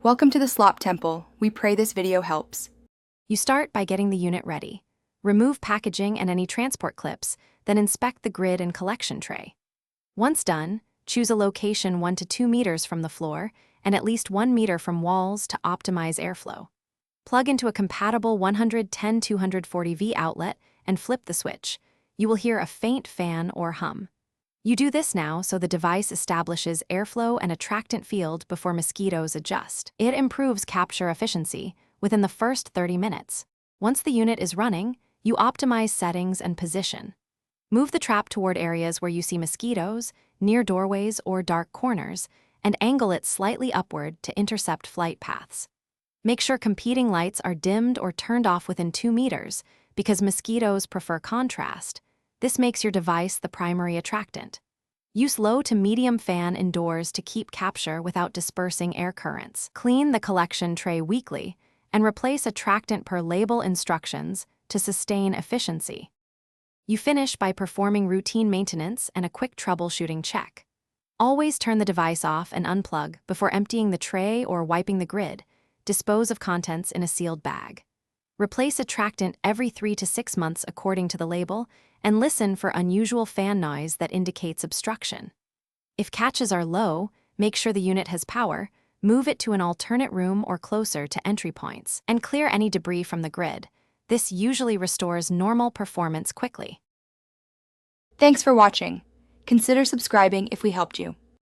Welcome to the Slop Temple. We pray this video helps. You start by getting the unit ready. Remove packaging and any transport clips, then inspect the grid and collection tray. Once done, choose a location 1 to 2 meters from the floor and at least 1 meter from walls to optimize airflow. Plug into a compatible 110-240V outlet and flip the switch. You will hear a faint fan or hum. You do this now so the device establishes airflow and attractant field before mosquitoes adjust. It improves capture efficiency within the first 30 minutes. Once the unit is running, you optimize settings and position. Move the trap toward areas where you see mosquitoes, near doorways or dark corners, and angle it slightly upward to intercept flight paths. Make sure competing lights are dimmed or turned off within 2 meters because mosquitoes prefer contrast. This makes your device the primary attractant. Use low to medium fan indoors to keep capture without dispersing air currents. Clean the collection tray weekly and replace attractant per label instructions to sustain efficiency. You finish by performing routine maintenance and a quick troubleshooting check. Always turn the device off and unplug before emptying the tray or wiping the grid. Dispose of contents in a sealed bag. Replace attractant every 3 to 6 months according to the label, and listen for unusual fan noise that indicates obstruction. If catches are low, make sure the unit has power, move it to an alternate room or closer to entry points, and clear any debris from the grid. This usually restores normal performance quickly. Thanks for watching. Consider subscribing if we helped you.